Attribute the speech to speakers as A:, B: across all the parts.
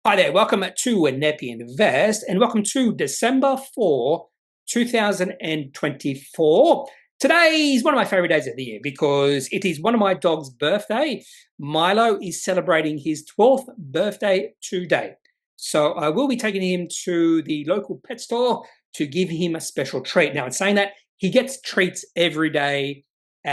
A: Hi there, welcome to Kneppy Invest and welcome to December 4, 2024. Today is one of my favorite days of the year because it is one of my dog's birthday. Milo is celebrating his 12th birthday today. So I will be taking him to the local pet store to give him a special treat. Now, in saying that, he gets treats every day.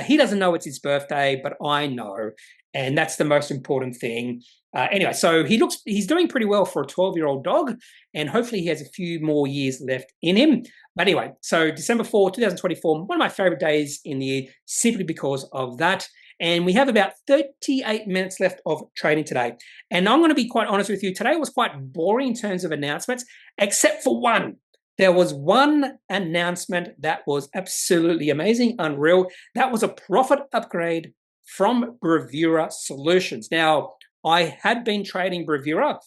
A: He doesn't know it's his birthday, but I know, and that's the most important thing. Anyway, so he's doing pretty well for a 12-year-old dog, and hopefully he has a few more years left in him. But anyway, so December 4, 2024, one of my favorite days in the year, simply because of that. And we have about 38 minutes left of trading today. And I'm going to be quite honest with you, today was quite boring in terms of announcements, except for one. There was one announcement that was absolutely amazing, unreal. That was a profit upgrade from Bravura Solutions. Now, I had been trading Bravura,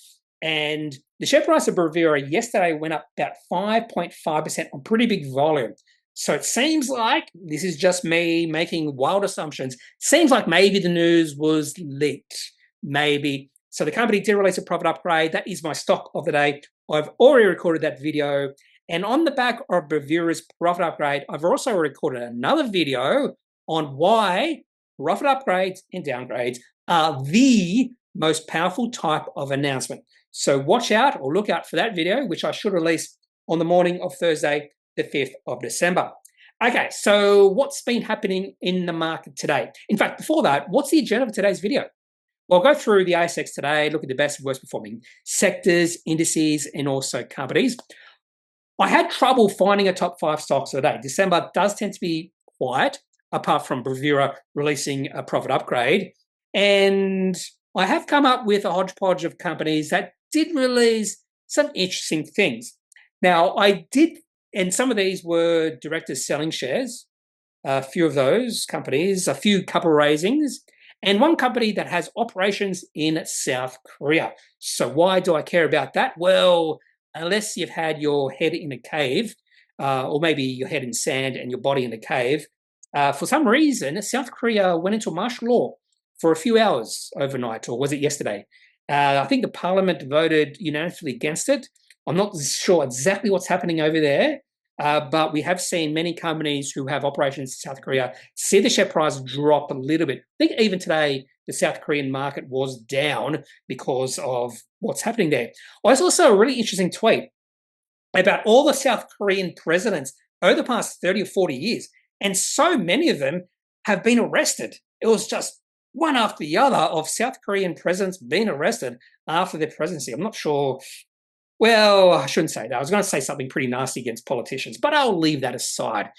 A: and the share price of Bravura yesterday went up about 5.5% on pretty big volume. So it seems like, this is just me making wild assumptions, seems like maybe the news was leaked, maybe. So the company did release a profit upgrade. That is my stock of the day. I've already recorded that video. And on the back of Bravura's profit upgrade, I've also recorded another video on why profit upgrades and downgrades are the most powerful type of announcement. So watch out or look out for that video, which I should release on the morning of Thursday, the 5th of December. Okay, so what's been happening in the market today? In fact, before that, what's the agenda of today's video? Well, I'll go through the ASX today, look at the best and worst performing sectors, indices, and also companies. I had trouble finding a top 5 stocks of the day. December does tend to be quiet, apart from Bravura releasing a profit upgrade. And I have come up with a hodgepodge of companies that did release some interesting things. Now, and some of these were directors selling shares, a few of those companies, a few couple raisings, and one company that has operations in South Korea. So why do I care about that? Well, unless you've had your head in a cave, or maybe your head in sand and your body in a cave, for some reason, South Korea went into martial law for a few hours overnight, or was it yesterday? I think the parliament voted unanimously against it. I'm not sure exactly what's happening over there, but we have seen many companies who have operations in South Korea see the share price drop a little bit. I think even today, the South Korean market was down because of what's happening there. I saw also a really interesting tweet about all the South Korean presidents over the past 30 or 40 years, and so many of them have been arrested. It was just one after the other of South Korean presidents being arrested after their presidency. I'm not sure. Well, I shouldn't say that. I was going to say something pretty nasty against politicians, but I'll leave that aside.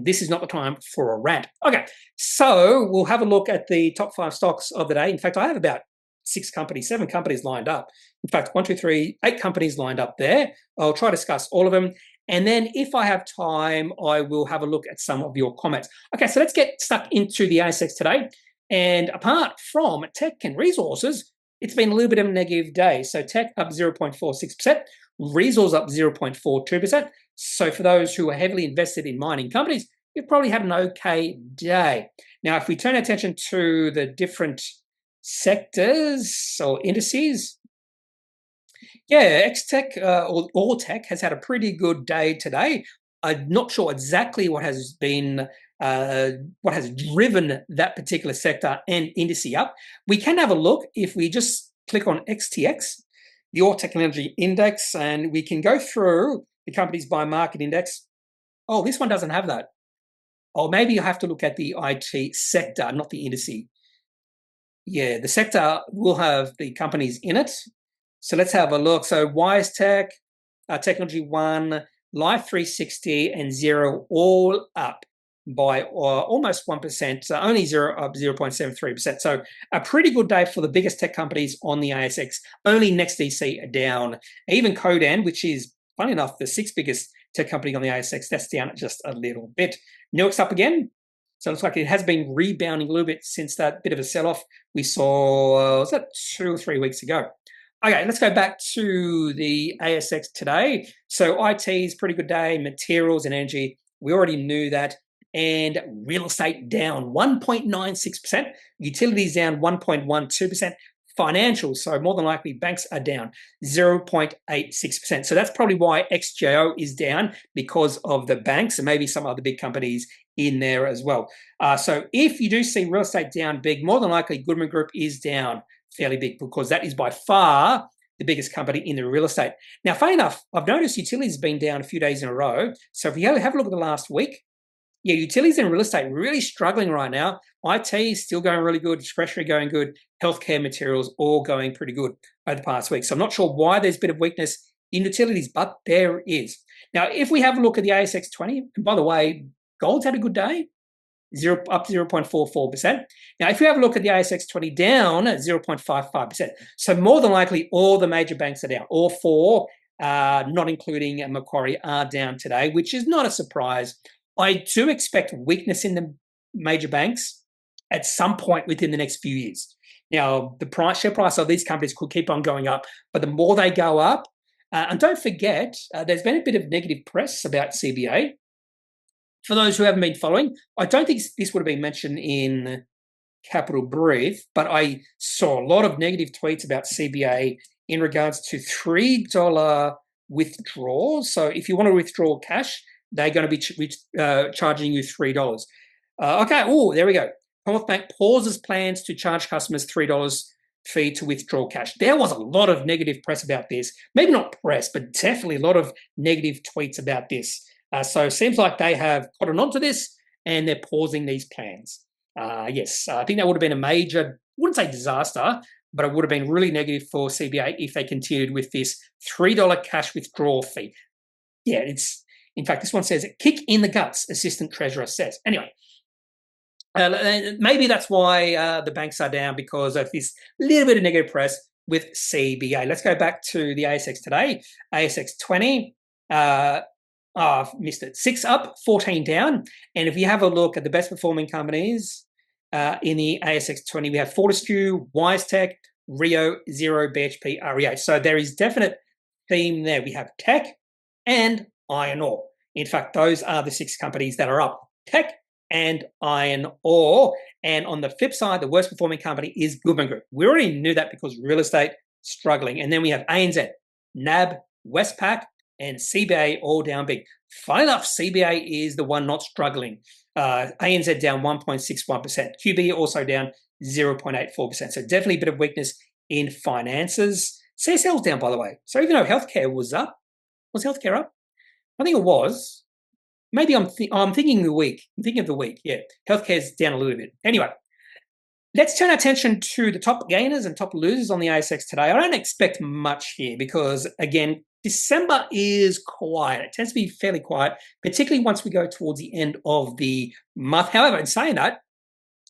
A: This is not the time for a rant. Okay, so we'll have a look at the top 5 stocks of the day. In fact, I have about 7 companies lined up. In fact, 8 companies lined up there. I'll try to discuss all of them. And then if I have time, I will have a look at some of your comments. Okay, so let's get stuck into the ASX today. And apart from tech and resources, it's been a little bit of a negative day. So tech up 0.46%, resource up 0.42%. So for those who are heavily invested in mining companies, you've probably had an okay day. Now, if we turn our attention to the different sectors or indices, yeah, X-Tech or Orthocell has had a pretty good day today. I'm not sure exactly what has driven that particular sector and indice up. We can have a look if we just click on XTX, the All Technology Index, and we can go through the companies by market index. Oh, this one doesn't have that. Oh, maybe you have to look at the IT sector, not the indice. Yeah, the sector will have the companies in it. So let's have a look. So WiseTech, Technology One, Life 360, and Xero all up by almost 1%, only Xero up 0.73%. So a pretty good day for the biggest tech companies on the ASX. Only NextDC are down. Even Codan, which is, funny enough, the 6th biggest tech company on the ASX, that's down just a little bit. Nuix up again. So it looks like it has been rebounding a little bit since that bit of a sell-off we saw, was that 2 or 3 weeks ago? Okay, let's go back to the ASX today. So IT is a pretty good day, materials and energy, we already knew that. And real estate down 1.96%, utilities down 1.12%, financials. So more than likely, banks are down 0.86%. So that's probably why XJO is down, because of the banks and maybe some other big companies in there as well. So if you do see real estate down big, more than likely Goodman Group is down fairly big, because that is by far the biggest company in the real estate. Now, funny enough, I've noticed utilities have been down a few days in a row. So if you have a look at the last week, yeah, utilities and real estate really struggling right now. IT is still going really good, discretionary going good, healthcare materials all going pretty good over the past week. So I'm not sure why there's a bit of weakness in utilities, but there is. Now, if we have a look at the ASX 20, and by the way, gold's had a good day, up 0.44%. Now, if you have a look at the ASX 20, down at 0.55%. So more than likely, all the major banks are down. All four, not including Macquarie, are down today, which is not a surprise. I do expect weakness in the major banks at some point within the next few years. Now, the share price of these companies could keep on going up, but the more they go up, and don't forget, there's been a bit of negative press about CBA. For those who haven't been following, I don't think this would have been mentioned in Capital Brief, but I saw a lot of negative tweets about CBA in regards to $3 withdrawals. So if you want to withdraw cash, they're going to be charging you $3. Okay, oh, there we go. Commonwealth Bank pauses plans to charge customers $3 fee to withdraw cash. There was a lot of negative press about this. Maybe not press, but definitely a lot of negative tweets about this. So it seems like they have gotten onto this and they're pausing these plans. Yes, I think that would have been a major, I wouldn't say disaster, but it would have been really negative for CBA if they continued with this $3 cash withdrawal fee. Yeah, it's, in fact, this one says, kick in the guts, Assistant Treasurer says. Anyway, maybe that's why the banks are down, because of this little bit of negative press with CBA. Let's go back to the ASX today. ASX 20, I've missed it. 6 up, 14 down. And if you have a look at the best performing companies in the ASX 20, we have Fortescue, WiseTech, Rio, Xero, BHP, REH. So there is definite theme there. We have tech and iron ore. In fact, those are the 6 companies that are up. Tech and iron ore. And on the flip side, the worst performing company is Goodman Group. We already knew that because real estate struggling. And then we have ANZ, NAB, Westpac, and CBA all down big. Funny enough, CBA is the one not struggling. ANZ down 1.61%. QB also down 0.84%. So definitely a bit of weakness in finances. CSL's down, by the way. So even though healthcare was up, was healthcare up? I think it was. Maybe I'm thinking of the week. I'm thinking of the week. Yeah, healthcare's down a little bit. Anyway, let's turn our attention to the top gainers and top losers on the ASX today. I don't expect much here because, again, December is quiet. It tends to be fairly quiet, particularly once we go towards the end of the month. However, in saying that,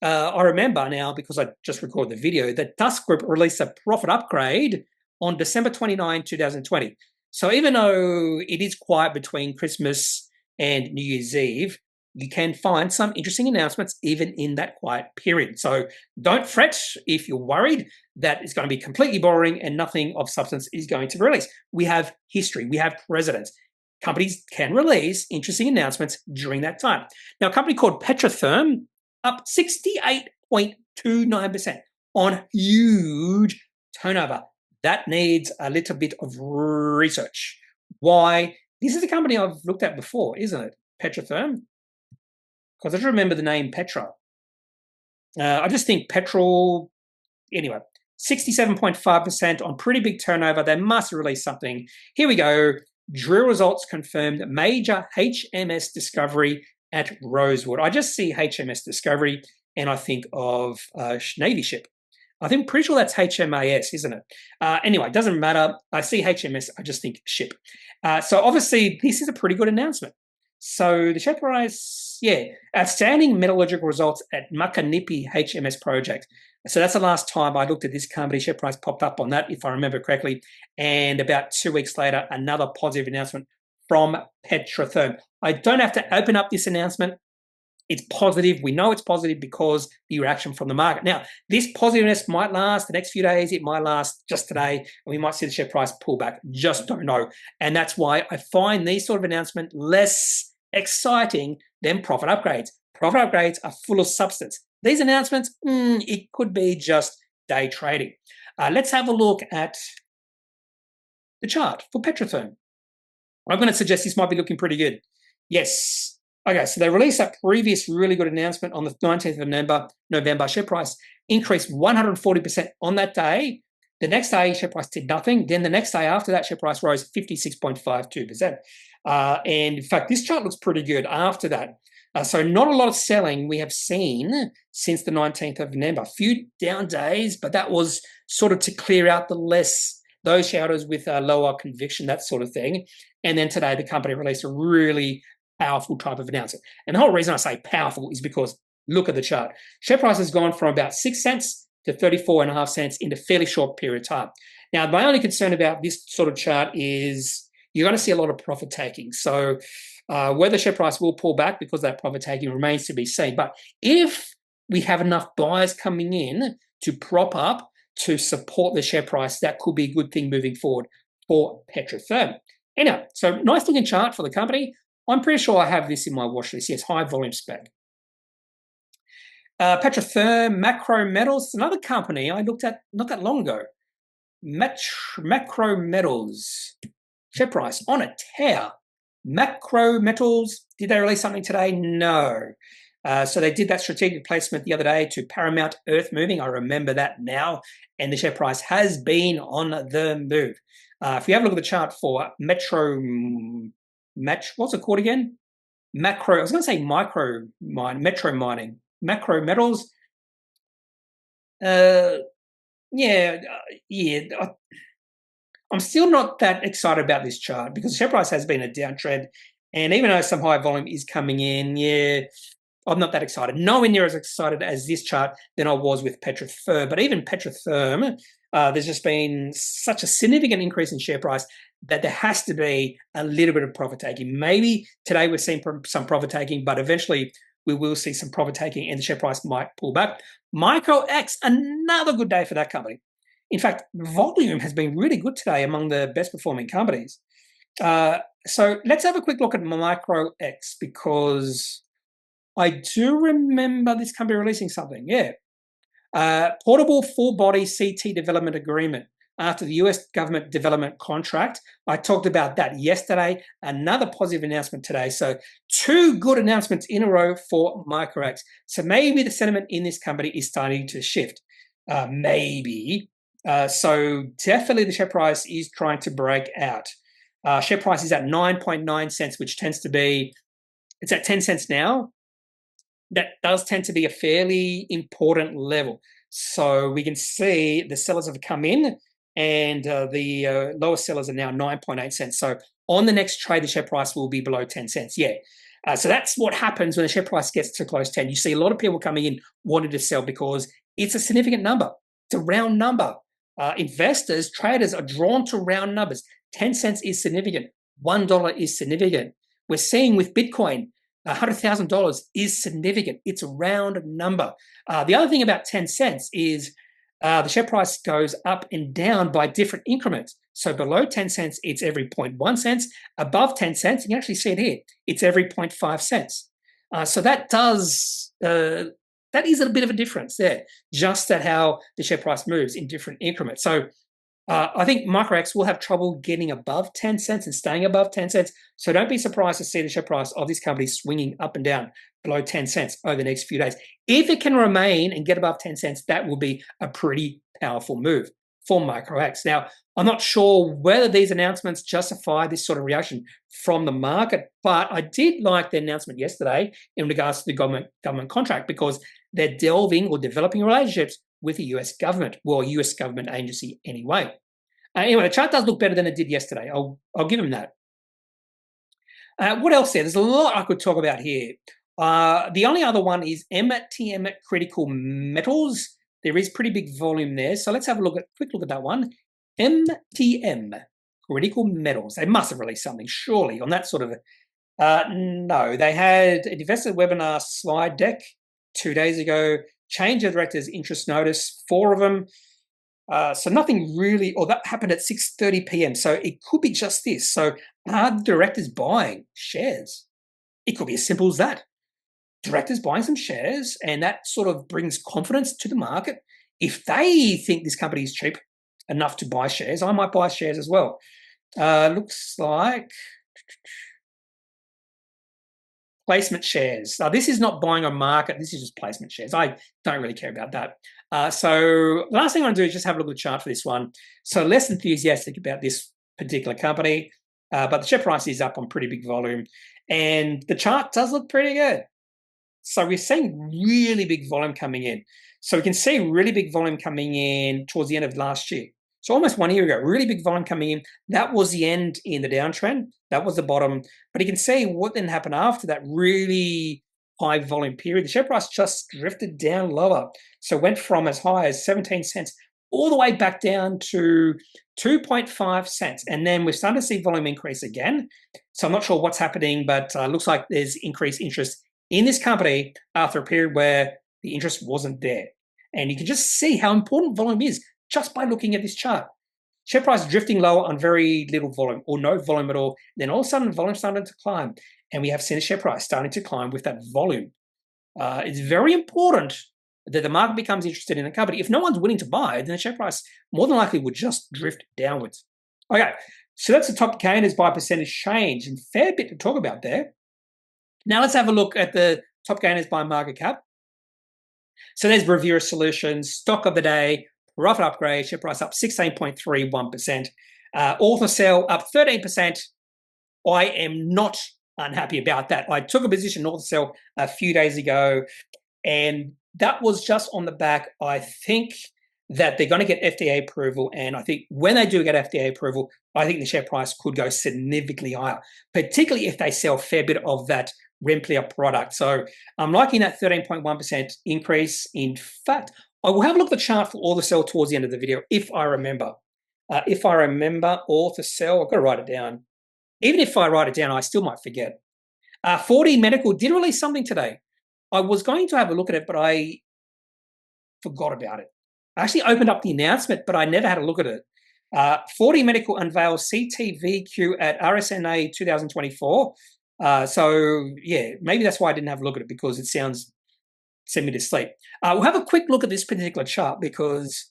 A: I remember now, because I just recorded the video, that Dusk Group released a profit upgrade on December 29, 2020. So even though it is quiet between Christmas and New Year's Eve, you can find some interesting announcements even in that quiet period. So don't fret if you're worried that it's going to be completely boring and nothing of substance is going to be released. We have history. We have precedents. Companies can release interesting announcements during that time. Now, a company called Petrotherm up 68.29% on huge turnover. That needs a little bit of research. Why? This is a company I've looked at before, isn't it? Petrotherm. Because I just remember the name Petra. I just think petrol, anyway, 67.5% on pretty big turnover. They must release something. Here we go. Drill results confirmed major HMS discovery at Rosewood. I just see HMS discovery and I think of Navy ship. I think pretty sure that's HMAS, isn't it? Anyway, it doesn't matter. I see HMS, I just think ship. So obviously this is a pretty good announcement. So the share price, yeah, outstanding metallurgical results at Kneppy HMS project. So that's the last time I looked at this company. Share price popped up on that, if I remember correctly. And about 2 weeks later, another positive announcement from Petrotherm. I don't have to open up this announcement. It's positive. We know it's positive because the reaction from the market. Now, this positiveness might last the next few days. It might last just today, and we might see the share price pull back. Just don't know. And that's why I find these sort of announcements less exciting than profit upgrades. Profit upgrades are full of substance. These announcements, it could be just day trading. Let's have a look at the chart for Petrotherm. I'm going to suggest this might be looking pretty good. Yes. Okay, so they released that previous really good announcement on the 19th of November. Share price increased 140% on that day. The next day, share price did nothing. Then the next day after that, share price rose 56.52%. And in fact, this chart looks pretty good after that. So not a lot of selling we have seen since the 19th of November. A few down days, but that was sort of to clear out those shareholders with lower conviction, that sort of thing. And then today, the company released a really powerful type of announcement. And the whole reason I say powerful is because look at the chart. Share price has gone from about 6 cents to 34.5 cents in a fairly short period of time. Now, my only concern about this sort of chart is you're going to see a lot of profit taking. So whether share price will pull back because that profit taking remains to be seen. But if we have enough buyers coming in to prop up, to support the share price, that could be a good thing moving forward for Petrotherm. Anyway, so nice looking chart for the company. I'm pretty sure I have this in my watch list. Yes, high volume spec. Petrotherm, Macro Metals, another company I looked at not that long ago. Macro Metals, share price on a tear. Macro Metals, did they release something today? No. So they did that strategic placement the other day to Paramount Earth Moving. I remember that now. And the share price has been on the move. If we have a look at the chart for what's it called again? Macro, I was going to say Metro Mining. Macro Metals. I'm still not that excited about this chart because the share price has been a downtrend. And even though some high volume is coming in, I'm not that excited. Nowhere near as excited as this chart than I was with Petrotherm. But even Petrotherm, there's just been such a significant increase in share price that there has to be a little bit of profit taking. Maybe today we're seeing some profit taking, but eventually we will see some profit taking and the share price might pull back. MicroX, another good day for that company. In fact, volume has been really good today among the best performing companies. So let's have a quick look at MicroX because I do remember this company releasing something. Portable full-body CT development agreement after the US government development contract. I talked about that yesterday. Another positive announcement today. So 2 good announcements in a row for MicroX. So maybe the sentiment in this company is starting to shift. Maybe. So definitely the share price is trying to break out. Share price is at 9.9 cents, which tends to be, it's at 10 cents now. That does tend to be a fairly important level. So we can see the sellers have come in and the lower sellers are now 9.8 cents. So on the next trade, the share price will be below 10 cents. So that's what happens when the share price gets to close 10. You see a lot of people coming in wanting to sell because it's a significant number. It's a round number. Investors, traders are drawn to round numbers. 10 cents is significant. $1 is significant. We're seeing with Bitcoin, $100,000 is significant. It's a round number. The other thing about 10 cents is the share price goes up and down by different increments. So below 10 cents, it's every 0.1 cents. Above 10 cents, you can actually see it here. It's every 0.5 cents. So that is a bit of a difference there, just at how the share price moves in different increments. So I think MicroX will have trouble getting above 10 cents and staying above 10 cents. So don't be surprised to see the share price of this company swinging up and down below 10 cents over the next few days. If it can remain and get above 10 cents, that will be a pretty powerful move for MicroX. Now, I'm not sure whether these announcements justify this sort of reaction from the market, but I did like the announcement yesterday in regards to the government contract because they're delving or developing relationships with the US government, well, US government agency anyway. Anyway, the chart does look better than it did yesterday. I'll give them that. What else there? There's a lot I could talk about here. The only other one is MTM Critical Metals. There is pretty big volume there. So let's have a quick look at that one. MTM Critical Metals. They must have released something, surely, on that sort of no, they had an investor webinar slide deck 2 days ago, change of directors interest notice, 4 of them. So nothing really, or that happened at 6:30 p.m. So it could be just this. So are directors buying shares? It could be as simple as that. Directors buying some shares, and that sort of brings confidence to the market if they think this company is cheap enough to buy shares, I might buy shares as well. Looks like placement shares. Now, this is not buying on market. This is just placement shares. I don't really care about that. So the last thing I want to do is just have a look at the chart for this one. So less enthusiastic about this particular company, but the share price is up on pretty big volume, and the chart does look pretty good. So we're seeing really big volume coming in. So we can see really big volume coming in towards the end of last year. So almost 1 year ago, really big volume coming in. That was the end in the downtrend. That was the bottom. But you can see what then happened after that really high volume period. The share price just drifted down lower. So it went from as high as 17 cents all the way back down to 2.5 cents. And then we're starting to see volume increase again. So I'm not sure what's happening, but looks like there's increased interest in this company after a period where the interest wasn't there. And you can just see how important volume is just by looking at this chart. Share price drifting lower on very little volume or no volume at all. Then all of a sudden, volume started to climb. And we have seen the share price starting to climb with that volume. It's very important that the market becomes interested in the company. If no one's willing to buy, then the share price more than likely would just drift downwards. Okay, so that's the top gainers by percentage change, and fair bit to talk about there. Now let's have a look at the top gainers by market cap. So there's Bravura Solutions, stock of the day, profit upgrade, share price up 16.31%. Orthocell up 13%. I am not unhappy about that. I took a position in Orthocell a few days ago, and that was just on the back, I think, that they're going to get FDA approval. And I think when they do get FDA approval, I think the share price could go significantly higher, particularly if they sell a fair bit of that Remplia product. So I'm liking that 13.1% increase. In fact, I will have a look at the chart for Orthocell towards the end of the video, if I remember. Orthocell, I've got to write it down. Even if I write it down, I still might forget. 4D Medical did release something today. I was going to have a look at it, but I forgot about it. I actually opened up the announcement, but I never had a look at it. 4D Medical unveils CTVQ at RSNA 2024. So, yeah, maybe that's why I didn't have a look at it, because it sounds send me to sleep. We'll have a quick look at this particular chart, because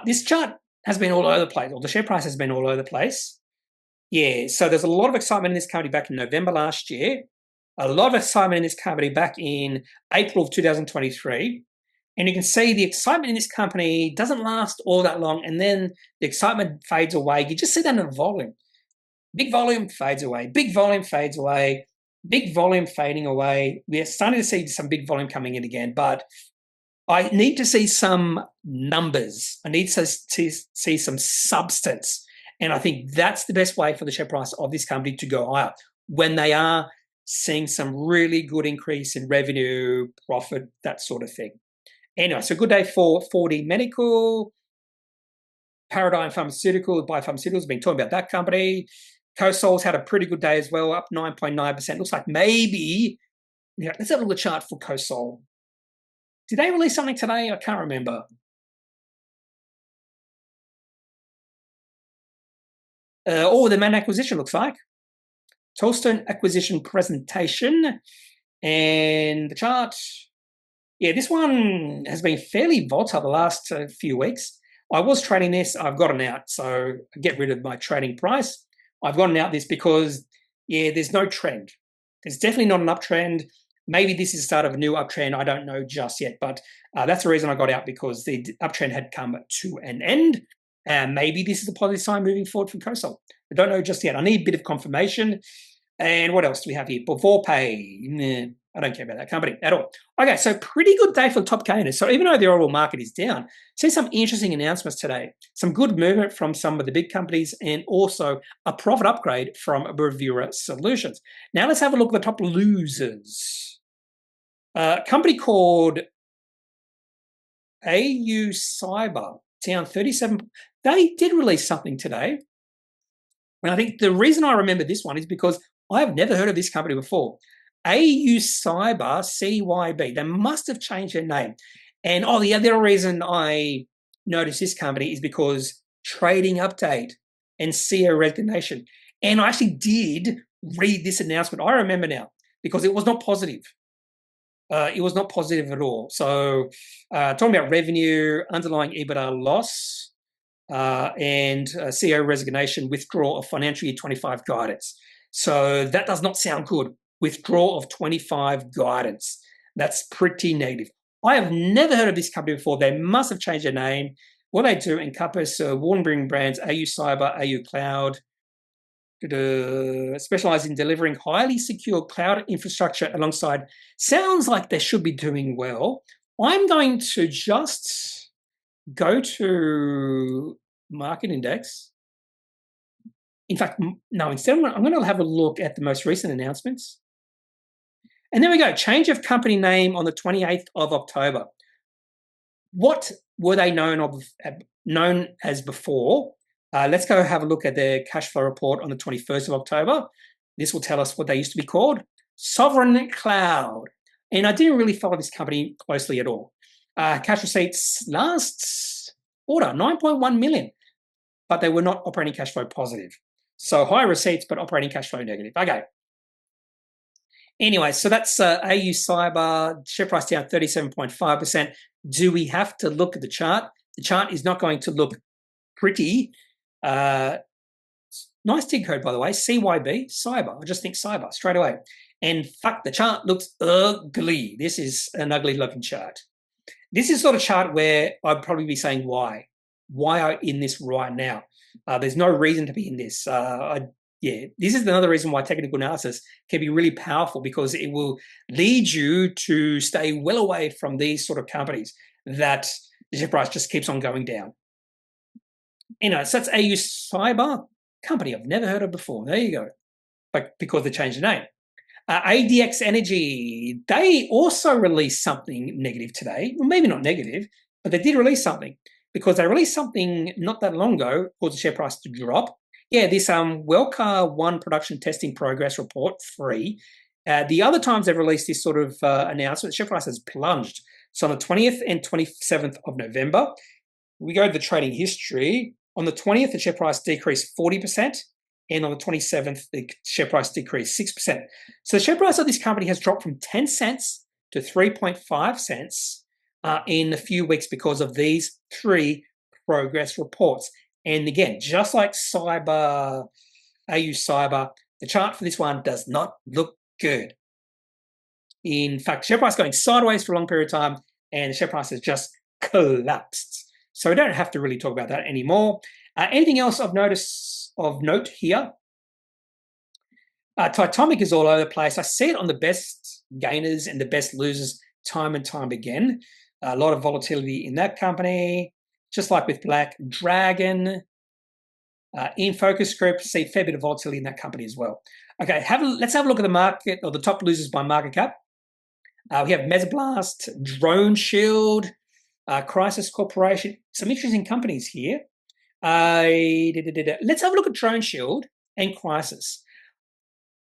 A: this chart has been all over the place, or the share price has been all over the place. Yeah, so there's a lot of excitement in this company back in November last year, a lot of excitement in this company back in April of 2023. And you can see the excitement in this company doesn't last all that long, and then the excitement fades away. You just see that in the volume. Big volume fades away, big volume fades away, big volume fading away. We're starting to see some big volume coming in again, but I need to see some numbers. I need to see some substance. And I think that's the best way for the share price of this company to go higher, when they are seeing some really good increase in revenue, profit, that sort of thing. Anyway, so good day for 4D Medical. Paradigm Pharmaceutical, Biopharmaceuticals, been talking about that company. CoSol's had a pretty good day as well, up 9.9%. Looks like maybe, let's have a look at the chart for CoSol. Did they release something today? I can't remember. The main acquisition looks like. Tollstone acquisition presentation. And the chart, yeah, this one has been fairly volatile the last few weeks. I was trading this, I've gotten out, so I get rid of my trading price. I've gotten out this because, yeah, there's no trend. There's definitely not an uptrend. Maybe this is the start of a new uptrend. I don't know just yet, but that's the reason I got out, because the uptrend had come to an end. And maybe this is a positive sign moving forward from CoSol. I don't know just yet. I need a bit of confirmation. And what else do we have here? Bevorpay. Nah, I don't care about that company at all. Okay, so pretty good day for the top gainers. So even though the overall market is down, see some interesting announcements today. Some good movement from some of the big companies, and also a profit upgrade from Bravura Solutions. Now let's have a look at the top losers. A company called AU Cyber, down 37. They did release something today. And I think the reason I remember this one is because I have never heard of this company before. AU Cyber, CYB. They must have changed their name. And the other reason I noticed this company is because trading update and CEO resignation. And I actually did read this announcement. I remember now, because it was not positive. it was not positive at all. So talking about revenue, underlying EBITDA loss, and CEO resignation, withdrawal of financial year 25 guidance. So that does not sound good. Withdrawal of 25 guidance. That's pretty negative. I have never heard of this company before. They must have changed their name. What they do encompass Warnbring brands, AU Cyber, AU Cloud, specialize in delivering highly secure cloud infrastructure alongside. Sounds like they should be doing well. I'm going to just go to market index. In fact, no, instead I'm going to have a look at the most recent announcements. And there we go, change of company name on the 28th of October. What were they known as before? Let's go have a look at their cash flow report on the 21st of October. This will tell us what they used to be called, Sovereign Cloud. And I didn't really follow this company closely at all. Cash receipts last quarter, 9.1 million, but they were not operating cash flow positive. So high receipts, but operating cash flow negative. Okay. Anyway, so that's AU Cyber, share price down 37.5%. Do we have to look at the chart? The chart is not going to look pretty. Nice TIG code, by the way, CYB, cyber. I just think cyber straight away. And fuck, the chart looks ugly. This is an ugly looking chart. This is sort of chart where I'd probably be saying why. Why are in this right now? There's no reason to be in this. This is another reason why technical analysis can be really powerful, because it will lead you to stay well away from these sort of companies that the share price just keeps on going down. So that's AU Cyber, company I've never heard of before. There you go. But because they changed the name. ADX Energy, they also released something negative today. Well, maybe not negative, but they did release something, because they released something not that long ago, caused the share price to drop. Yeah, this Wellcar 1 production testing progress report, free. The other times they've released this sort of announcement, the share price has plunged. So on the 20th and 27th of November, we go to the trading history. On the 20th, the share price decreased 40%. And on the 27th, the share price decreased 6%. So the share price of this company has dropped from 10 cents to 3.5 cents in a few weeks because of these 3 progress reports. And again, just like Cyber, AU Cyber, the chart for this one does not look good. In fact, share price going sideways for a long period of time, and the share price has just collapsed. So we don't have to really talk about that anymore. Anything else of note here? Titomic is all over the place. I see it on the best gainers and the best losers time and time again. A lot of volatility in that company. Just like with Black Dragon, in focus group, see a fair bit of volatility in that company as well. Okay, let's have a look at the market, or the top losers by market cap. We have Mesoblast, Drone Shield, Crisis Corporation. Some interesting companies here. Let's have a look at Drone Shield and Crisis.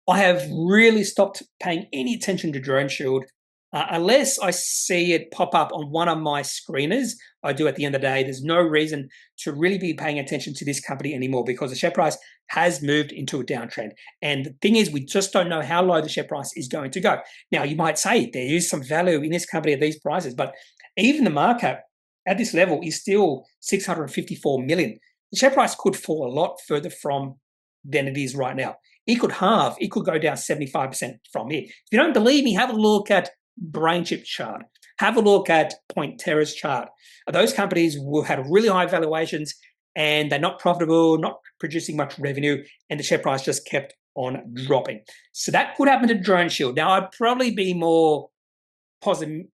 A: I have really stopped paying any attention to Drone Shield unless I see it pop up on one of my screeners. I do at the end of the day. There's no reason to really be paying attention to this company anymore, because the share price has moved into a downtrend. And the thing is, we just don't know how low the share price is going to go. Now, you might say there is some value in this company at these prices, but even the market cap at this level is still 654 million. The share price could fall a lot further from than it is right now. It could halve. It could go down 75% from here. If you don't believe me, have a look at BrainChip chart. Have a look at Pointera's chart. Those companies will have really high valuations, and they're not profitable, not producing much revenue, and the share price just kept on dropping. So that could happen to Drone Shield. Now, I'd probably be more positive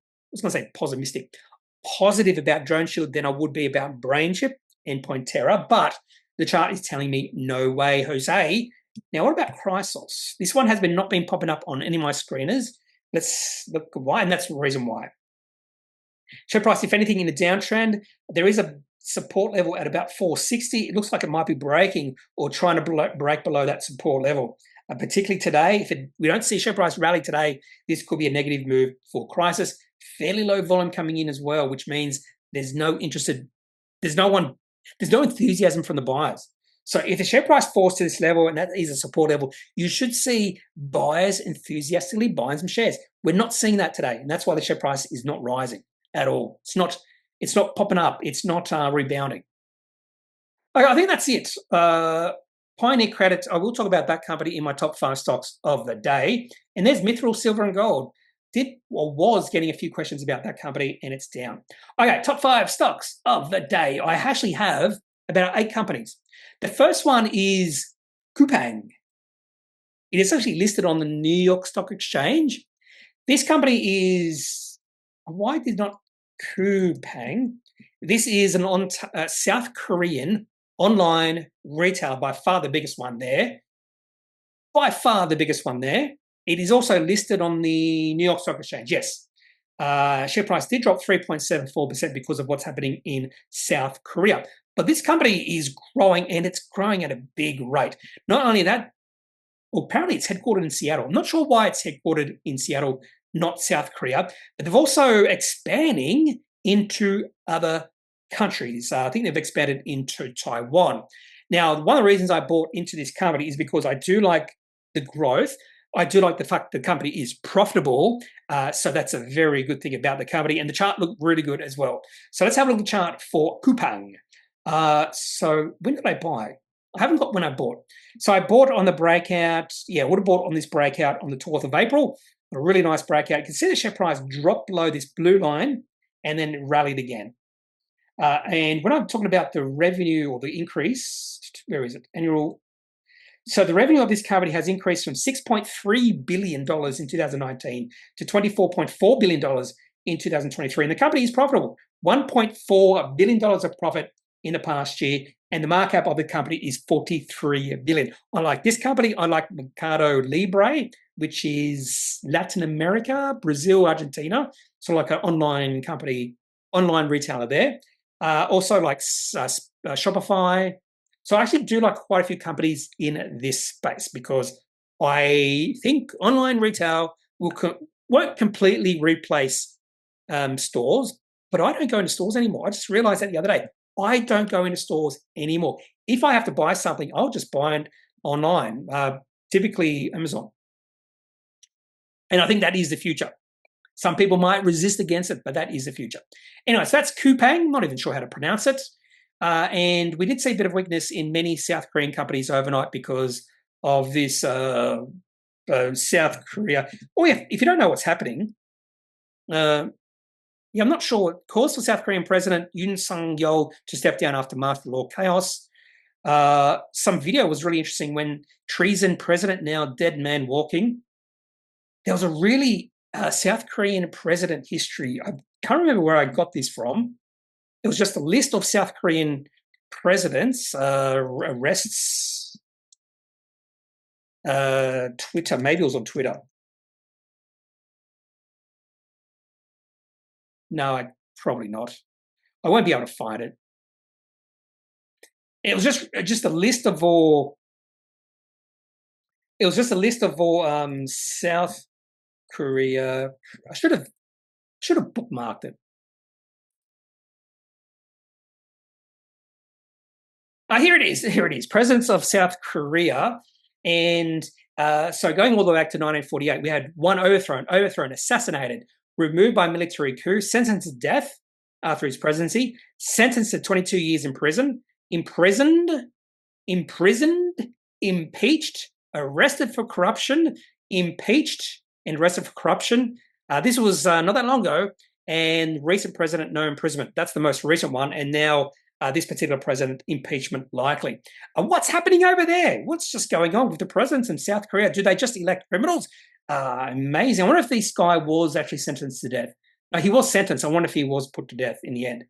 A: about Drone Shield than I would be about BrainChip and Pointera, but the chart is telling me no way, Jose. Now, what about Chrysos? This one has not been popping up on any of my screeners. Let's look at why, and that's the reason why. Share price, if anything, in a downtrend. There is a support level at about 460. It looks like it might be breaking or trying to break below that support level. Particularly today, if we don't see share price rally today, this could be a negative move for Crisis. Fairly low volume coming in as well, which means there's no enthusiasm from the buyers. So if the share price falls to this level, and that is a support level, you should see buyers enthusiastically buying some shares. We're not seeing that today, and that's why the share price is not rising at all. It's not popping up. It's not rebounding. Okay, I think that's it. Pioneer Credit, I will talk about that company in my top 5 stocks of the day. And there's Mithral Silver and Gold. Was getting a few questions about that company, and it's down. Okay, top 5 stocks of the day. I actually have about 8 companies. The first one is Coupang. It is actually listed on the New York Stock Exchange. This company is, why did not Coupang? This is an South Korean online retail, by far the biggest one there. By far the biggest one there. It is also listed on the New York Stock Exchange, yes. Share price did drop 3.74% because of what's happening in South Korea. But this company is growing, and it's growing at a big rate. Not only that, well, apparently it's headquartered in Seattle. I'm not sure why it's headquartered in Seattle, not South Korea. But they've also expanding into other countries. I think they've expanded into Taiwan. Now, one of the reasons I bought into this company is because I do like the growth. I do like the fact the company is profitable. So that's a very good thing about the company. And the chart looked really good as well. So let's have a look at the chart for Coupang. So when did I buy? I haven't got when I bought. So I bought on the breakout. Yeah, I would have bought on this breakout on the 12th of April. A really nice breakout. You can see the share price drop below this blue line and then rallied again. And when I'm talking about the revenue or the increase, where is it? Annual. So the revenue of this company has increased from $6.3 billion in 2019 to $24.4 billion in 2023. And the company is profitable, $1.4 billion of profit in the past year. And the market cap of the company is $43 billion. I like this company. I like Mercado Libre, which is Latin America, Brazil, Argentina. So like an online company, online retailer there. Also like Shopify. So I actually do like quite a few companies in this space because I think online retail won't completely replace stores, but I don't go into stores anymore. I just realized that the other day. I don't go into stores anymore. If I have to buy something, I'll just buy it online, typically Amazon. And I think that is the future. Some people might resist against it, but that is the future. Anyway, so that's Coupang. Not even sure how to pronounce it. And we did see a bit of weakness in many South Korean companies overnight because of this South Korea. Oh, yeah, if you don't know what's happening, I'm not sure. Calls for South Korean President Yoon Suk-yeol to step down after martial law chaos. Some video was really interesting when treason president, now dead man walking. There was a really South Korean president history. I can't remember where I got this from. It was just a list of South Korean presidents, arrests, Twitter. Maybe it was on Twitter. No, probably not. I won't be able to find it. It was just a list of all. It was just a list of all South Korea. I should have bookmarked it. Here it is. Here it is. Presidents of South Korea, and so going all the way back to 1948, we had one overthrown, assassinated, removed by military coup, sentenced to death after his presidency, sentenced to 22 years in prison, imprisoned, impeached, arrested for corruption, impeached, and arrested for corruption. This was not that long ago, and recent president, no imprisonment. That's the most recent one, and now this particular president, impeachment likely. What's happening over there? What's just going on with the presidents in South Korea? Do they just elect criminals? Amazing. I wonder if this guy was actually sentenced to death. No, he was sentenced. I wonder if he was put to death in the end.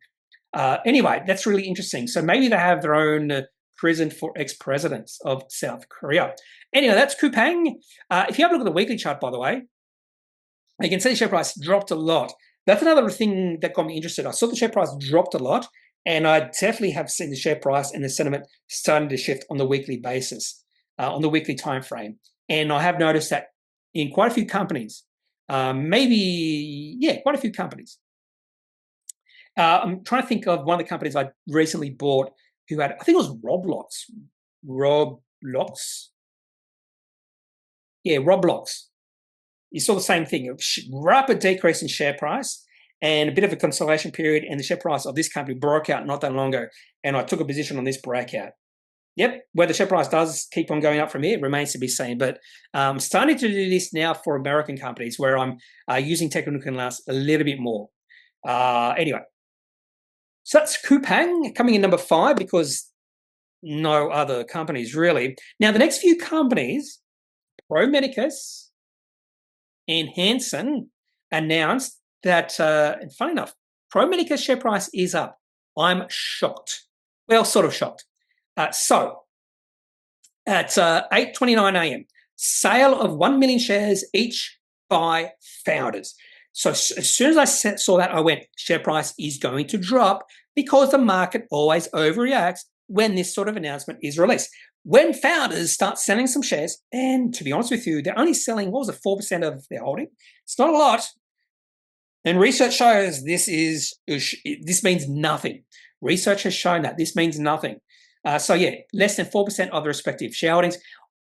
A: Anyway, that's really interesting. So maybe they have their own prison for ex-presidents of South Korea. Anyway, that's Coupang. If you have a look at the weekly chart, by the way, you can see the share price dropped a lot. That's another thing that got me interested. I saw the share price dropped a lot, and I definitely have seen the share price and the sentiment starting to shift on the weekly basis, on the weekly time frame. And I have noticed that in quite a few companies, quite a few companies. I'm trying to think of one of the companies I recently bought who had, I think it was Roblox. Roblox. Yeah, Roblox. You saw the same thing, a rapid decrease in share price and a bit of a consolidation period, and the share price of this company broke out not that long ago, and I took a position on this breakout. Yep, whether the share price does keep on going up from here remains to be seen, but I'm starting to do this now for American companies where I'm using technical analysis a little bit more. Anyway, so that's Coupang coming in number 5 because no other companies really. Now, the next few companies, Medicus and Hansen, announced that, and funny enough, Medicus share price is up. I'm shocked. Well, sort of shocked. So, at 8:29 a.m., sale of 1 million shares each by founders. So as soon as I saw that, I went, share price is going to drop because the market always overreacts when this sort of announcement is released. When founders start selling some shares, and to be honest with you, they're only selling, what was it, 4% of their holding? It's not a lot. And research shows this means nothing. Research has shown that this means nothing. So yeah, less than 4% of the respective shareholdings.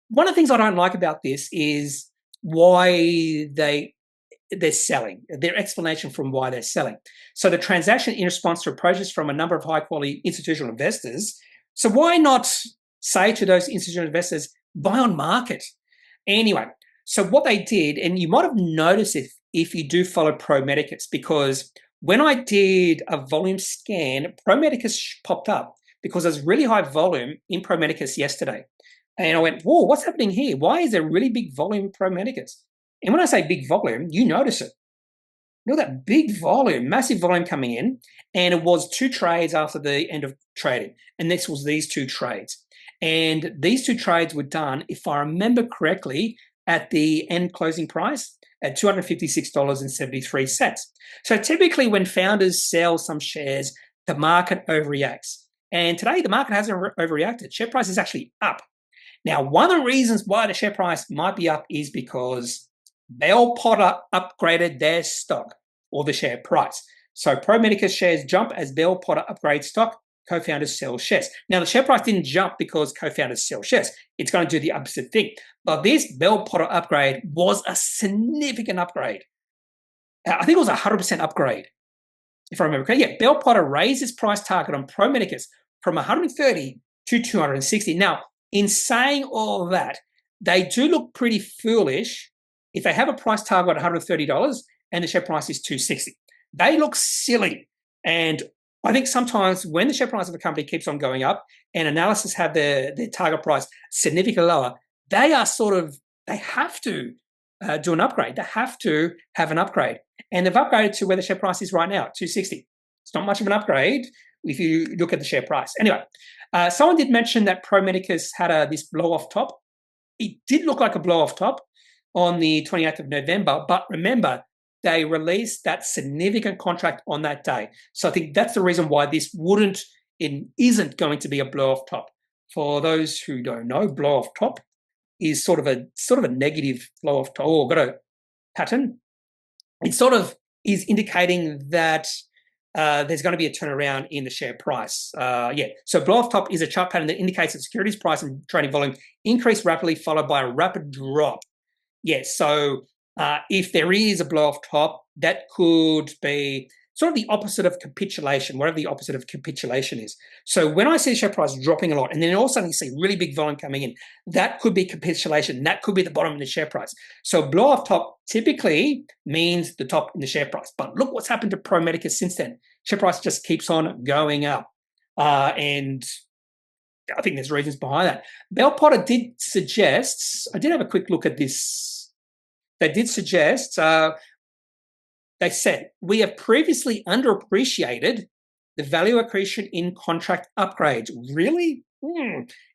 A: One of the things I don't like about this is why they're selling, their explanation from why they're selling. So the transaction in response to approaches from a number of high-quality institutional investors. So why not say to those institutional investors, buy on market? Anyway, so what they did, and you might have noticed if you do follow Medicus, because when I did a volume scan, Medicus popped up because there's really high volume in Medicus yesterday. And I went, whoa, what's happening here? Why is there really big volume in Medicus? And when I say big volume, you notice it. Look at that big volume, massive volume coming in. And it was 2 trades after the end of trading. And this was these 2 trades. And these 2 trades were done, if I remember correctly, at the end closing price at $256.73. So typically when founders sell some shares, the market overreacts. And today the market hasn't overreacted. Share price is actually up. Now, one of the reasons why the share price might be up is because Bell Potter upgraded their stock or the share price. So Medicus shares jump as Bell Potter upgrades stock, co-founders sell shares. Now, the share price didn't jump because co-founders sell shares. It's going to do the opposite thing. But this Bell Potter upgrade was a significant upgrade. I think it was a 100% upgrade, if I remember correctly. Yeah, Bell Potter raised its price target on Medicus from 130 to 260. Now, in saying all that, they do look pretty foolish if they have a price target at $130 and the share price is $260. They look silly. And I think sometimes when the share price of a company keeps on going up and analysts have their target price significantly lower, they have to do an upgrade. They have to have an upgrade. And they've upgraded to where the share price is right now, $260. It's not much of an upgrade if you look at the share price. Anyway, someone did mention that Medicus had this blow-off top. It did look like a blow-off top on the 28th of November, but remember, they released that significant contract on that day. So I think that's the reason why this isn't going to be a blow-off top. For those who don't know, blow-off top is sort of a negative blow-off top. Oh, got a pattern. It sort of is indicating that there's going to be a turnaround in the share price. So blow-off top is a chart pattern that indicates that securities price and trading volume increase rapidly, followed by a rapid drop. So if there is a blow-off top, that could be sort of the opposite of capitulation, whatever the opposite of capitulation is. So when I see the share price dropping a lot, and then all of a sudden you see really big volume coming in, that could be capitulation. That could be the bottom of the share price. So blow-off top typically means the top in the share price. But look what's happened to Medicus since then. Share price just keeps on going up. And I think there's reasons behind that. Bell Potter did suggest, I did have a quick look at this. They did suggest, they said, we have previously underappreciated the value accretion in contract upgrades. Really?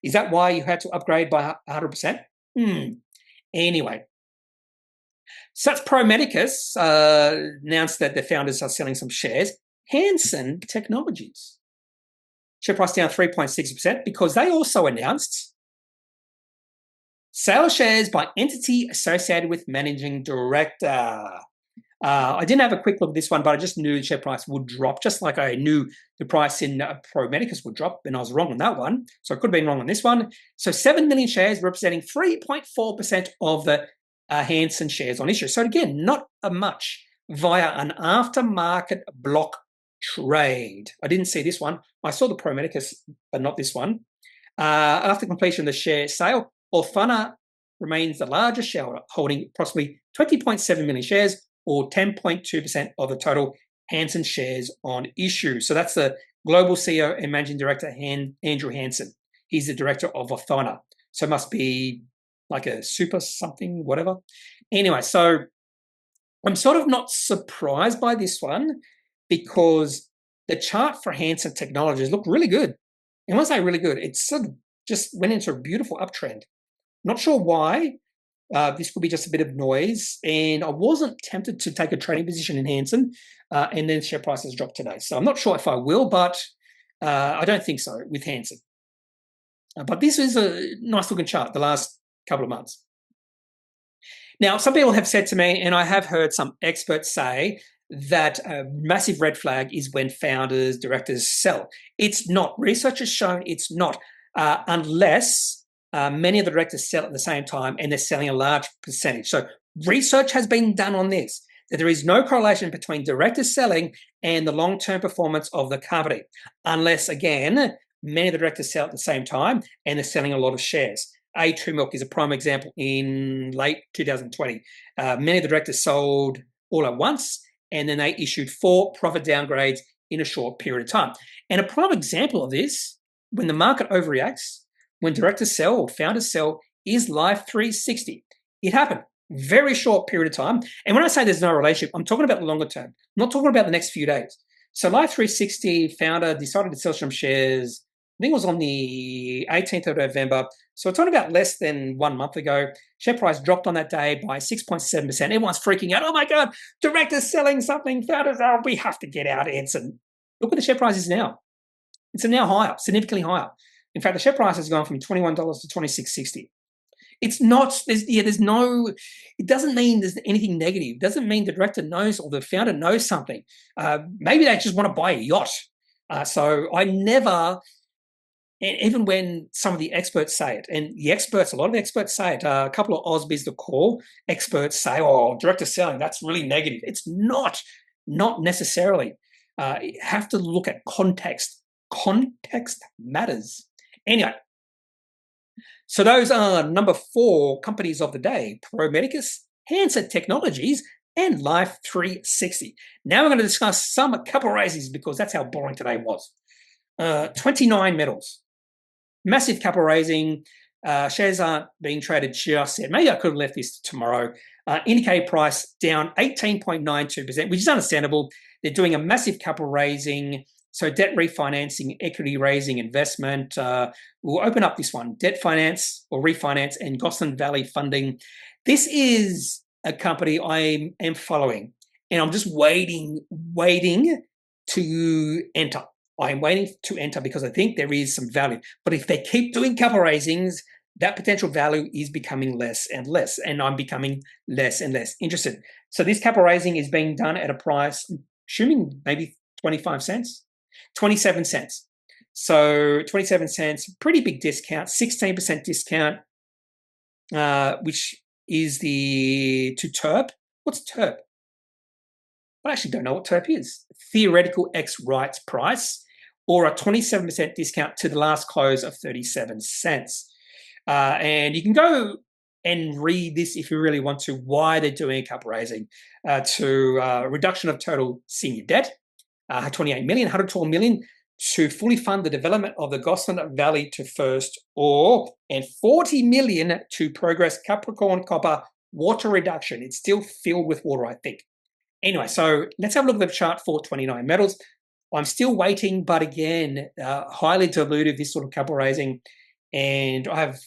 A: Is that why you had to upgrade by 100%? Anyway. So that's Medicus announced that the founders are selling some shares. Hansen Technologies. Share price down 3.6% because they also announced sale shares by entity associated with managing director. I didn't have a quick look at this one, but I just knew the share price would drop, just like I knew the price in Medicus would drop, and I was wrong on that one. So I could have been wrong on this one. So 7 million shares representing 3.4% of the Hansen shares on issue. So again, not much via an aftermarket block trade. I didn't see this one. I saw the Medicus, but not this one. After completion of the share sale, Orthocell remains the largest shareholder, holding approximately 20.7 million shares, or 10.2% of the total Hansen shares on issue. So that's the global CEO and managing director, Andrew Hansen. He's the director of Orthocell. So it must be like a super something, whatever. Anyway, so I'm sort of not surprised by this one because the chart for Hansen Technologies looked really good. And when I say really good, it sort of just went into a beautiful uptrend. Not sure why. This could be just a bit of noise, and I wasn't tempted to take a trading position in Hansen, and then share prices dropped today. So I'm not sure if I will, but I don't think so with Hansen. But this is a nice looking chart the last couple of months. Now, some people have said to me, and I have heard some experts say, that a massive red flag is when founders, directors sell. It's not. Research has shown it's not, unless many of the directors sell at the same time and they're selling a large percentage. So research has been done on this, that there is no correlation between directors selling and the long-term performance of the company, unless, again, many of the directors sell at the same time and they're selling a lot of shares. A2 Milk is a prime example in late 2020. Many of the directors sold all at once, and then they issued 4 profit downgrades in a short period of time. And a prime example of this, when the market overreacts, when directors sell or founders sell, is Life360. It happened. Very short period of time. And when I say there's no relationship, I'm talking about the longer term. I'm not talking about the next few days. So Life360 founder decided to sell some shares, I think it was on the 18th of November. So it's only about less than 1 month ago. Share price dropped on that day by 6.7%. Everyone's freaking out. Oh my God, directors selling something, founders, oh, we have to get out, Hansen. Look what the share price is now. It's now higher, significantly higher. In fact, the share price has gone from $21 to $26.60. It's not, there's no, it doesn't mean there's anything negative. It doesn't mean the director knows or the founder knows something. Maybe they just want to buy a yacht. So I never, and even when some of the experts say it, and the experts, a lot of the experts say it, a couple of Ausbiz, the call experts say, oh, director selling, that's really negative. It's not necessarily. You have to look at context. Context matters. Anyway, so those are number 4 companies of the day: Medicus, Hansen Technologies, and Life360. Now we're going to discuss some capital raises because that's how boring today was. 29 Metals. Massive capital raising. Shares aren't being traded just yet. Maybe I could have left this to tomorrow. Indicated price down 18.92%, which is understandable. They're doing a massive capital raising. So debt refinancing, equity raising, investment. We'll open up this one: debt finance or refinance and Gossan Valley funding. This is a company I am following, and I'm just waiting to enter. I am waiting to enter because I think there is some value. But if they keep doing capital raisings, that potential value is becoming less and less, and I'm becoming less and less interested. So this capital raising is being done at a price, assuming maybe 25 cents. 27 cents. So 27 cents, pretty big discount, 16% discount, which is to TERP. What's TERP? I actually don't know what TERP is. Theoretical X rights price, or a 27% discount to the last close of 37 cents. And you can go and read this if you really want to, why they're doing a capital raising, to reduction of total senior debt, 28 million, 112 million to fully fund the development of the Gossan Valley to first ore, and 40 million to progress Capricorn Copper water reduction. It's still filled with water, I think. Anyway, so let's have a look at the chart for 29 Metals. I'm still waiting, but again, highly dilutive, this sort of capital raising, and I have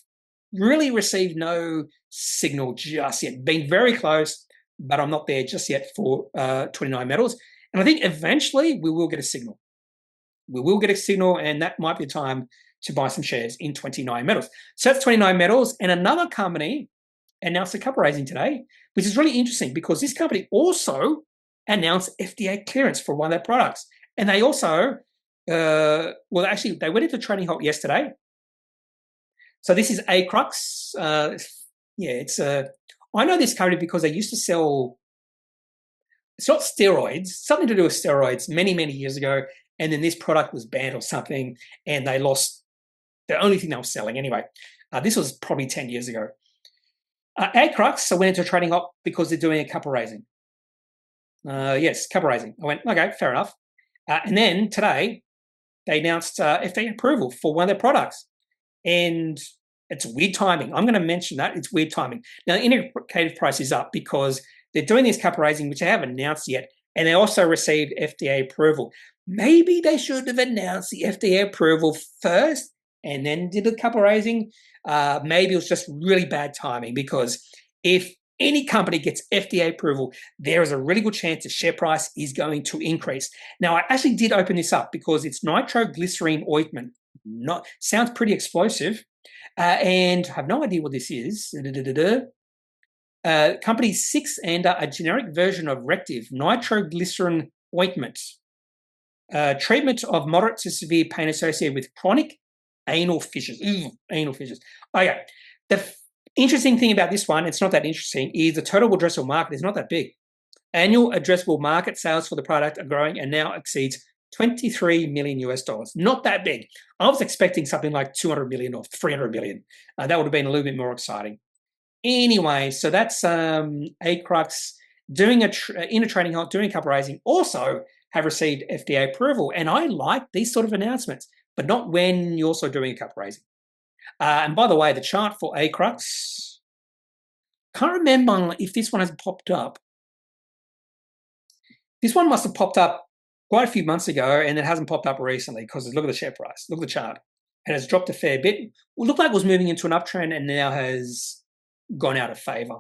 A: really received no signal just yet. Been very close, but I'm not there just yet for 29 Metals. And I think eventually we will get a signal. We will get a signal, and that might be time to buy some shares in 29 Metals. So that's 29 Metals. And another company, announced a capital raising today, which is really interesting because this company also announced FDA clearance for one of their products. And they also, they went into trading halt yesterday. So this is Acrux. I know this company because they used to sell, it's not steroids, something to do with steroids many, many years ago. And then this product was banned or something, and they lost the only thing they were selling anyway. This was probably 10 years ago. Acrux, I went into trading halt because they're doing a capital raising. Yes, capital raising. I went, okay, fair enough. And then today, they announced FDA approval for one of their products. And it's weird timing. I'm going to mention that. It's weird timing. Now, the indicative price is up because they're doing this capital raising, which they haven't announced yet. And they also received FDA approval. Maybe they should have announced the FDA approval first and then did the capital raising. Maybe it was just really bad timing because if any company gets FDA approval, there is a really good chance the share price is going to increase. Now, I actually did open this up because it's nitroglycerine ointment. Sounds pretty explosive, and I have no idea what this is. Company 6 and a generic version of Rective nitroglycerin ointment. Treatment of moderate to severe pain associated with chronic anal fissures. Anal fissures. Okay. The interesting thing about this one, it's not that interesting, is the total addressable market is not that big. Annual addressable market sales for the product are growing and now exceeds $23 million US. Not that big. I was expecting something like 200 million or 300 million. That would have been a little bit more exciting. Anyway, so that's Acrux doing in a trading halt, doing a capital raising, also have received FDA approval. And I like these sort of announcements, but not when you're also doing a capital raising. And by the way, the chart for Acrux, can't remember if this one has popped up. This one must have popped up quite a few months ago, and it hasn't popped up recently because look at the share price, look at the chart. It has dropped a fair bit. It looked like it was moving into an uptrend and now has gone out of favor.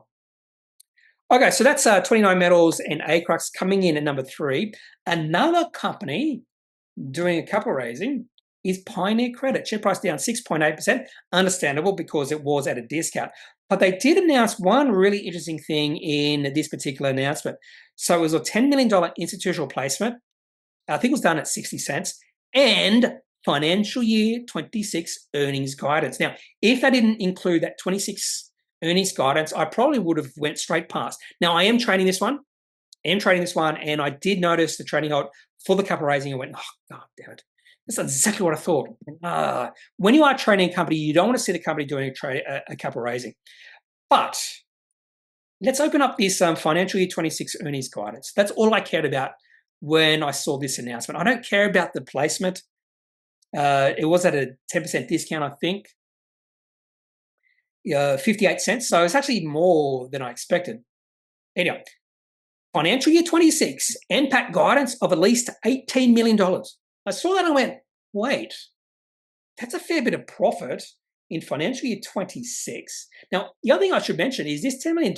A: Okay, so that's 29 Metals and Acrux coming in at number 3. Another company doing a capital raising is Pioneer Credit. Share price down 6.8%. Understandable because it was at a discount. But they did announce one really interesting thing in this particular announcement. So it was a $10 million institutional placement. I think it was done at 60 cents. And financial year 26 earnings guidance. Now, if they didn't include that 26 earnings guidance, I probably would have went straight past. Now, I am trading this one. And I did notice the trading halt for the capital raising. I went, oh, God damn it. That's exactly what I thought. When you are trading a company, you don't want to see the company doing a capital raising. But let's open up this financial year 26 earnings guidance. That's all I cared about when I saw this announcement. I don't care about the placement. It was at a 10% discount, I think. 58 cents. So it's actually more than I expected. Anyway, financial year 26, NPAT guidance of at least $18 million. I saw that and I went, wait, that's a fair bit of profit in financial year 26. Now, the other thing I should mention is this $10 million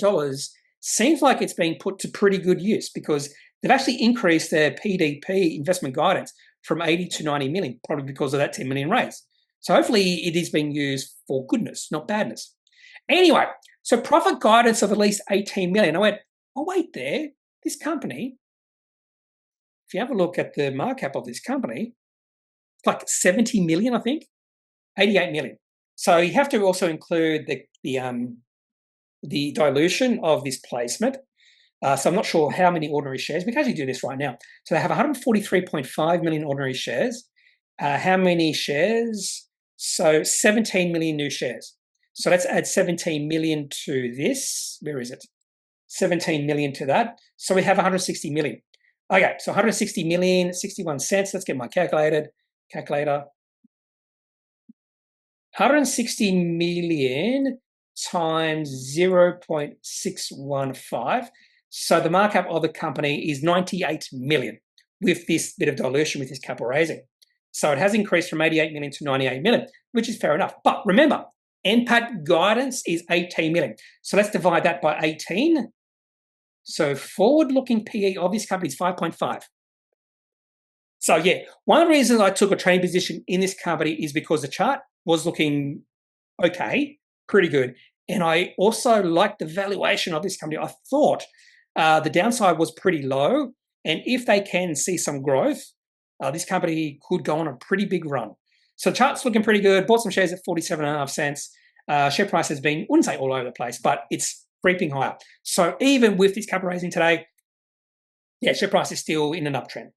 A: seems like it's being put to pretty good use because they've actually increased their PDP investment guidance from 80 to 90 million, probably because of that 10 million raise. So hopefully it is being used for goodness, not badness. Anyway, so profit guidance of at least 18 million. I went, oh, wait there, this company, if you have a look at the market cap of this company, it's like 70 million, I think, 88 million. So you have to also include the dilution of this placement. So I'm not sure how many ordinary shares. We can actually do this right now. So they have 143.5 million ordinary shares. How many shares? So 17 million new shares. So let's add 17 million to this. Where is it? 17 million to that. So we have 160 million. Okay, so 160 million, 61 cents. Let's get my calculator. 160 million times 0.615. So the markup of the company is 98 million with this bit of dilution with this capital raising. So it has increased from 88 million to 98 million, which is fair enough. But remember, NPAT guidance is 18 million. So let's divide that by 18. So forward-looking PE of this company is 5.5. So yeah, one of the reasons I took a trading position in this company is because the chart was looking okay, pretty good. And I also like the valuation of this company. I thought the downside was pretty low. And if they can see some growth, this company could go on a pretty big run. So chart's looking pretty good. Bought some shares at 47.5 cents. Share price has been, wouldn't say all over the place, but it's creeping higher. So even with this capital raising today, yeah, share price is still in an uptrend.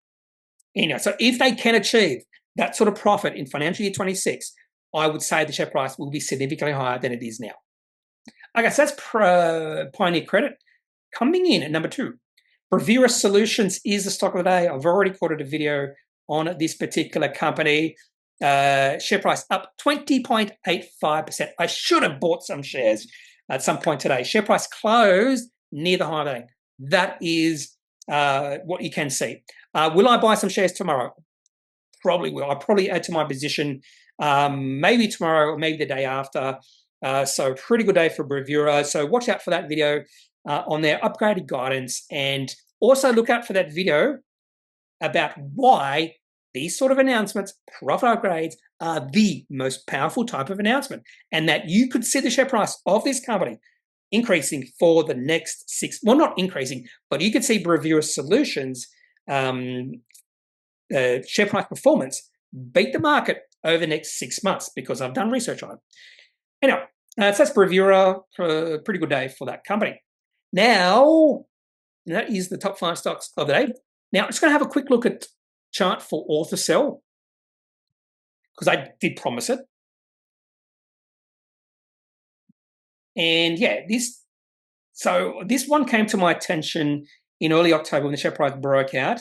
A: So if they can achieve that sort of profit in financial year 26, I would say the share price will be significantly higher than it is now. Okay, so that's Pioneer Credit. Coming in at number 2, Bravura Solutions is the stock of the day. I've already recorded a video on this particular company. Share price up 20.85%. I should have bought some shares at some point today. Share price closed near the high of the day. That is what you can see. Will I buy some shares tomorrow? Probably will. I'll probably add to my position maybe tomorrow or maybe the day after. So pretty good day for Bravura. So watch out for that video on their upgraded guidance, and also look out for that video about why these sort of announcements, profit upgrades, are the most powerful type of announcement, and that you could see the share price of this company increasing for the next 6, well, not increasing, but you could see Bravura Solutions share price performance beat the market over the next 6 months, because I've done research on it. Anyway, so that's Bravura. Pretty good day for that company. Now, that is the top 5 stocks of the day. Now, I'm just going to have a quick look at chart for Orthocell, because I did promise it. And yeah, this one came to my attention in early October when the share price broke out.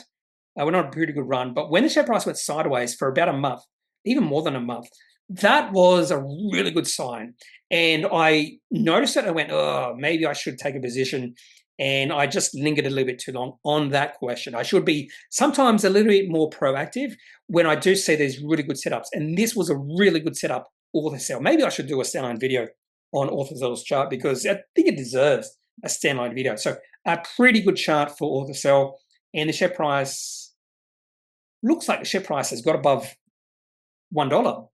A: We're on a pretty good run, but when the share price went sideways for about a month, even more than a month, that was a really good sign. And I noticed it. I went, oh, maybe I should take a position. And I just lingered a little bit too long on that question. I should be sometimes a little bit more proactive when I do see these really good setups. And this was a really good setup, Orthocell. Maybe I should do a standalone video on Orthocell's chart, because I think it deserves a standalone video. So a pretty good chart for Orthocell. And the share price, looks like the share price has got above $1.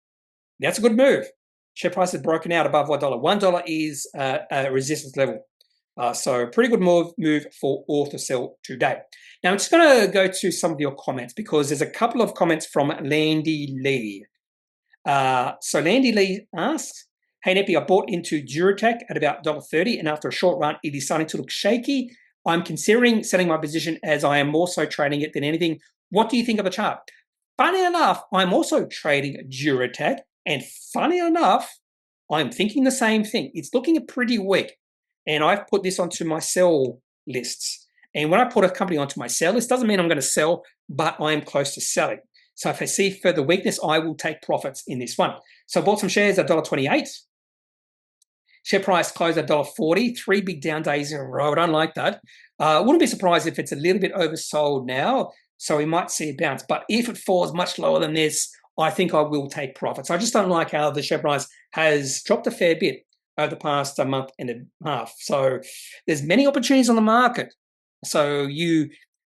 A: That's a good move. Share price has broken out above $1. $1 is a resistance level. So pretty good move for Orthocell today. Now I'm just going to go to some of your comments, because there's a couple of comments from Landylee. So Landylee asks, hey Kneppy, I bought into Duratec at about $1.30, and after a short run, it is starting to look shaky. I'm considering selling my position, as I am more so trading it than anything. What do you think of the chart? Funny enough, I'm also trading Duratec, and funny enough, I'm thinking the same thing. It's looking pretty weak, and I've put this onto my sell lists. And when I put a company onto my sell list, doesn't mean I'm going to sell, but I am close to selling. So if I see further weakness, I will take profits in this one. So I bought some shares at $1.28. Share price closed at $1.40. 3 big down days in a row. I don't like that. Wouldn't be surprised if it's a little bit oversold now, so we might see a bounce. But if it falls much lower than this, I think I will take profits. I just don't like how the share price has dropped a fair bit over the past month and a half. So there's many opportunities on the market. So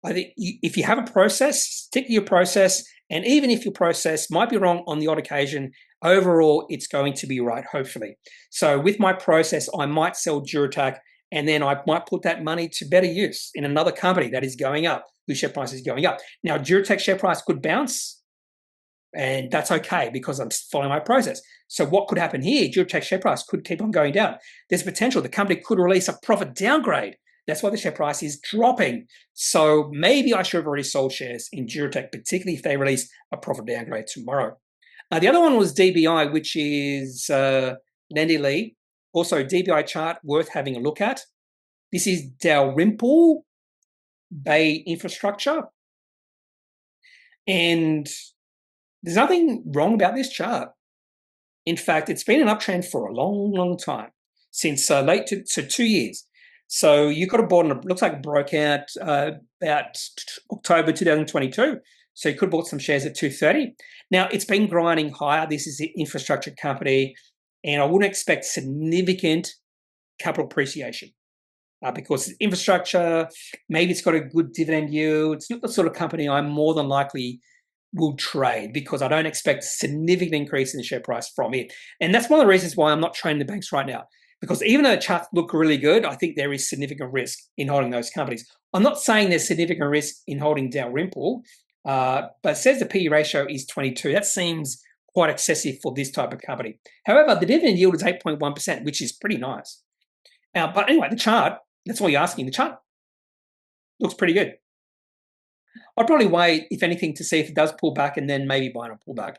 A: I think if you have a process, stick to your process. And even if your process might be wrong on the odd occasion, overall, it's going to be right, hopefully. So with my process, I might sell Duratec, and then I might put that money to better use in another company that is going up, whose share price is going up. Now, Duratec share price could bounce, and that's okay, because I'm following my process. So what could happen here? Duratec share price could keep on going down. There's potential the company could release a profit downgrade. That's why the share price is dropping. So maybe I should have already sold shares in Duratec, particularly if they release a profit downgrade tomorrow. The other one was DBI, which is Landylee. Also, DBI chart worth having a look at. This is Dalrymple Bay Infrastructure. And there's nothing wrong about this chart. In fact, it's been an uptrend for a long, long time, since 2 years. So you could have bought, and it looks like it broke out about October 2022. So you could have bought some shares at $2.30. Now, it's been grinding higher. This is the infrastructure company, and I wouldn't expect significant capital appreciation because infrastructure, maybe it's got a good dividend yield. It's not the sort of company I more than likely will trade, because I don't expect significant increase in the share price from it. And that's one of the reasons why I'm not trading the banks right now. Because even though the charts look really good, I think there is significant risk in holding those companies. I'm not saying there's significant risk in holding Dalrymple, but it says the PE ratio is 22. That seems quite excessive for this type of company. However, the dividend yield is 8.1%, which is pretty nice. But anyway, the chart, that's all you're asking. The chart looks pretty good. I'd probably wait, if anything, to see if it does pull back and then maybe buy on a pullback.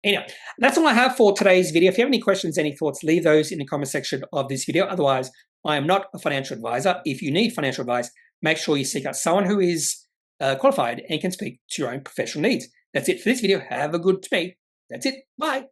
A: Anyway, that's all I have for today's video. If you have any questions, any thoughts, leave those in the comment section of this video. Otherwise, I am not a financial advisor. If you need financial advice, make sure you seek out someone who is qualified and can speak to your own professional needs. That's it for this video. Have a good day. That's it. Bye.